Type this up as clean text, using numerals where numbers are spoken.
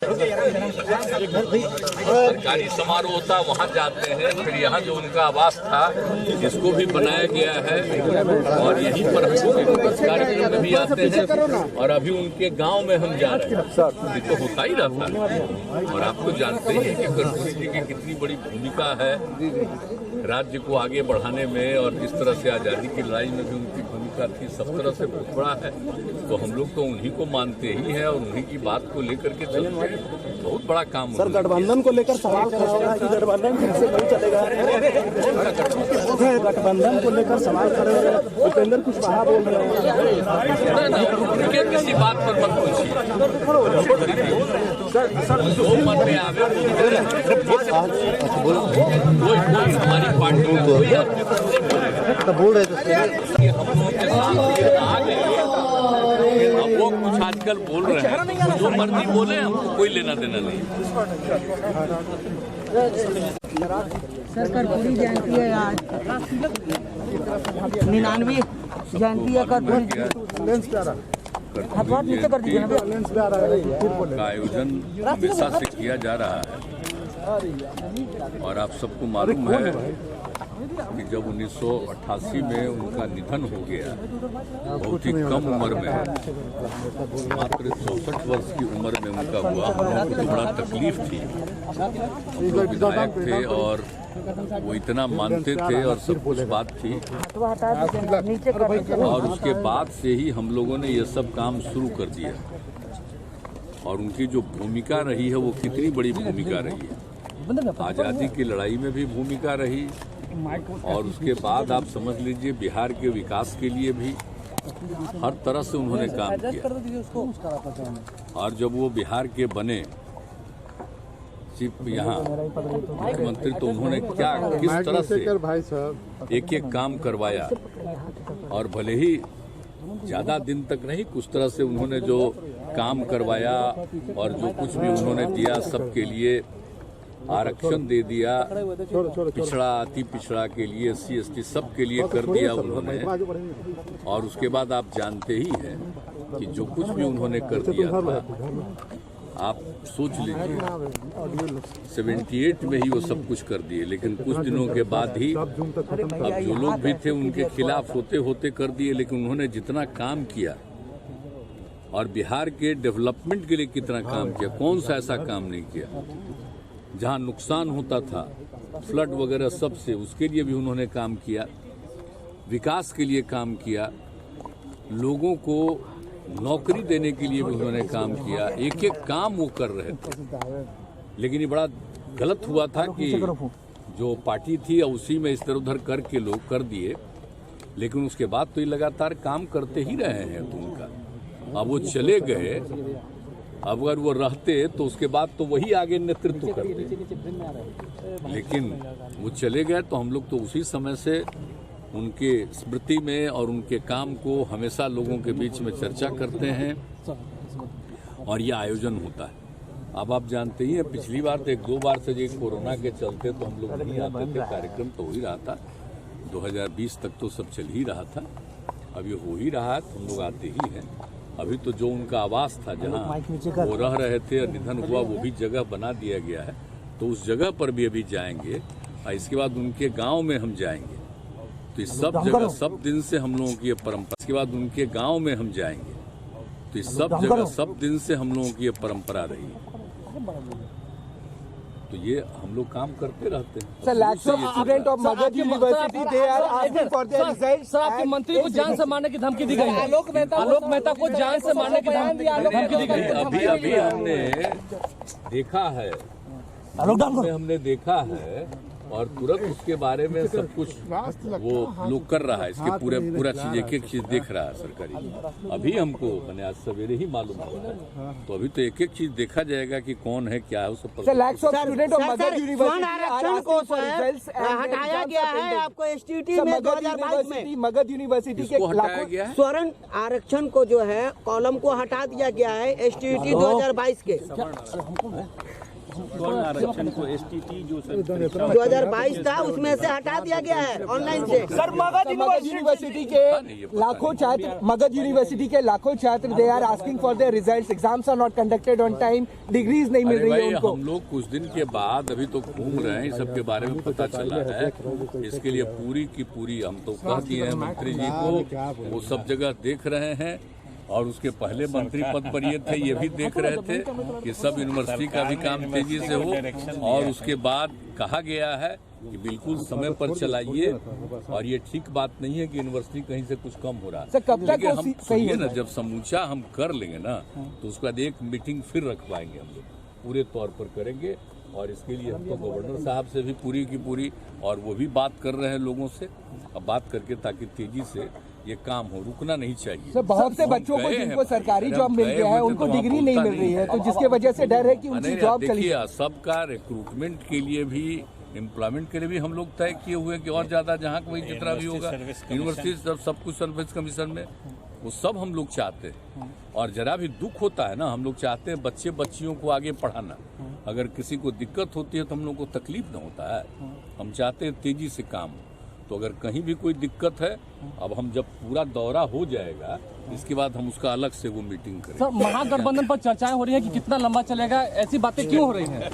सरकारी समारोह होता वहाँ जाते हैं, फिर यहाँ जो उनका आवास था इसको भी बनाया गया है और यहीं पर हम कार्यक्रम में भी आते हैं और अभी उनके गांव में हम जा रहे हैं। ये तो होता ही रहता है और आप तो जानते ही हैं कि कर्पूरी जी की कितनी बड़ी भूमिका है राज्य को आगे बढ़ाने में और जिस तरह से आज़ादी की लड़ाई में भी उनकी भूमिका थी, सब तरह से बहुत बड़ा है। तो हम लोग तो उन्हीं को मानते ही हैं और उन्हीं की बात को लेकर के चलते हैं। बहुत बड़ा काम सर, गठबंधन को लेकर सवाल खड़ा हो रहा है कि गठबंधन फिर से नहीं चलेगा। गठबंधन को लेकर सवाल खड़े हो रहे हैं, उपेंद्र कुशवाहा बोल रहे हैं। उनके किसी बात पर मत पूछिए, जो मन में आवे कोई हमारी पार्टी बोल रहे थे हम लोग के साथ आ गए। अब वो कुछ आजकल बोल रहे हैं, जो मर्जी बोले हमको कोई लेना देना नहीं। सर, कर्पूरी जयंती है आज, 99वीं जयंती है कर्पूरी। नीचे कर दीजिए का आयोजन हमेशा से किया जा रहा है और आप सबको मालूम है कि जब 1988 में उनका निधन हो गया, बहुत ही कम उम्र में, मात्र 64 वर्ष की उम्र में उनका हुआ। हम लोगों को बड़ा तकलीफ थी, जो विधायक थे और वो इतना मानते थे और सब कुछ बात थी। और उसके बाद से ही हम लोगों ने ये सब काम शुरू कर दिया और उनकी जो भूमिका रही है वो कितनी बड़ी भूमिका रही है। आज़ादी की लड़ाई में भी भूमिका रही और उसके बाद आप समझ लीजिए बिहार के विकास के लिए भी हर तरह से उन्होंने काम किया। और जब वो बिहार के बने चीफ यहाँ मुख्यमंत्री, तो उन्होंने क्या किस तरह से एक एक काम करवाया और भले ही ज़्यादा दिन तक नहीं, कुछ तरह से उन्होंने जो काम करवाया और जो कुछ भी उन्होंने दिया सबके लिए आरक्षण दे दिया, पिछड़ा अति पिछड़ा के लिए SC ST सब के लिए कर दिया उन्होंने। और उसके बाद आप जानते ही हैं कि जो कुछ भी उन्होंने कर दिया था, आप सोच लीजिए 78 में ही वो सब कुछ कर दिए, लेकिन कुछ दिनों के बाद ही अब जो लोग भी थे उनके खिलाफ होते होते कर दिए। लेकिन उन्होंने जितना काम किया और बिहार के डेवलपमेंट के लिए कितना काम किया, कौन सा ऐसा काम नहीं किया। जहां नुकसान होता था फ्लड वगैरह सब से, उसके लिए भी उन्होंने काम किया, विकास के लिए काम किया, लोगों को नौकरी देने के लिए भी उन्होंने काम किया। एक एक काम वो कर रहे थे। लेकिन ये बड़ा गलत हुआ था कि जो पार्टी थी उसी में इधर उधर करके लोग कर दिए। लेकिन उसके बाद तो ये लगातार काम करते ही रहे हैं। तो उनका अब वो चले गए, अब अगर वो रहते तो उसके बाद तो वही आगे नेतृत्व करते, लेकिन वो चले गए तो हम लोग तो उसी समय से उनके स्मृति में और उनके काम को हमेशा लोगों के बीच में चर्चा करते हैं और ये आयोजन होता है। अब आप जानते ही हैं, पिछली बार तो 1-2 बार से जो कोरोना के चलते तो हम लोग नहीं आते थे, कार्यक्रम तो हो ही रहा था। 2020 तक तो सब चल ही रहा था, अब ये हो ही रहा है तो हम लोग आते ही हैं। अभी तो जो उनका आवास था जहां वो रह रहे थे और निधन हुआ, वो भी जगह बना दिया गया है, तो उस जगह पर भी अभी जाएंगे और इसके बाद उनके गांव में हम जाएंगे। तो इस सब जगह सब दिन से हम लोगों की ये परंपरा, इसके बाद उनके गांव में हम जाएंगे, तो इस सब जगह सब दिन से हम लोगों की ये परंपरा रही। तो ये हम लोग काम करते रहते हैं। Sir, student of Magadh university they are asking for their result. Sir, आपके मंत्री को जान से मारने की धमकी दी गई है। आलोक मेहता को जान से मारने की धमकी दी गई है। अभी हमने देखा है, हमने देखा है और तुरंत उसके बारे में सब कुछ वो लोग कर रहा है। इसके पूरा चीज एक एक चीज देख रहा है सरकारी। अभी हमको मैंने आज सवेरे ही मालूम हुआ है, तो अभी तो एक एक चीज देखा जाएगा कि कौन है क्या है। उसको आरक्षण को हटाया गया है आपको STT में 2022 में। मगध यूनिवर्सिटी के हटाया गया है, स्वर्ण आरक्षण को जो है कॉलम को हटा दिया गया है STT 2022 के। गौण आरक्षण को एसटीटी जो 2022 था उसमें से हटा दिया गया है ऑनलाइन से। सर मगध यूनिवर्सिटी के लाखों छात्र they are asking for their results, exams are not conducted on time, degrees नहीं मिल रही है उनको। हम लोग कुछ दिन के बाद अभी तो घूम रहे हैं, सबके बारे में पता चला है। इसके लिए पूरी की पूरी हम तो कह दिए हैं मंत्री जी को, वो सब जगह देख रहे हैं। और उसके पहले मंत्री पद पर ये थे, ये भी देख रहे थे कि सब यूनिवर्सिटी का भी काम तेजी से हो। और उसके बाद कहा गया है कि बिल्कुल समय पर चलाइए। और ये ठीक बात नहीं है कि यूनिवर्सिटी कहीं से कुछ कम हो रहा है। लेकिन हम सुनिए ना, जब समूचा हम कर लेंगे ना तो उसके बाद एक मीटिंग फिर रख पाएंगे, हम लोग पूरे तौर पर करेंगे। और इसके लिए हम तो गवर्नर साहब से भी पूरी की पूरी, और वो भी बात कर रहे हैं लोगों से, अब बात करके ताकि तेजी से ये काम हो, रुकना नहीं चाहिए। सर बहुत से बच्चों को जिनको सरकारी जॉब मिल गया है उनको डिग्री नहीं मिल रही है, तो जिसके वजह से डर है कि उनकी जॉब चली। देखिए, सबका रिक्रूटमेंट के लिए भी, एम्प्लॉयमेंट के लिए भी हम लोग तय किए हुए कि और ज्यादा जहाँ वही जितना भी होगा यूनिवर्सिटी सब कुछ सर्विस कमीशन में वो सब हम लोग चाहते हैं। और जरा भी दुख होता है ना, हम लोग चाहते हैं बच्चे बच्चियों को आगे पढ़ाना। अगर किसी को दिक्कत होती है तो हम लोग को तकलीफ न होता है, हम चाहते हैं तेजी से काम हो। तो अगर कहीं भी कोई दिक्कत है, अब हम जब पूरा दौरा हो जाएगा इसके बाद हम उसका अलग से वो मीटिंग करेंगे। सर महागठबंधन पर चर्चाएं हो रही है कि कितना लंबा चलेगा, ऐसी बातें क्यों हो रही हैं?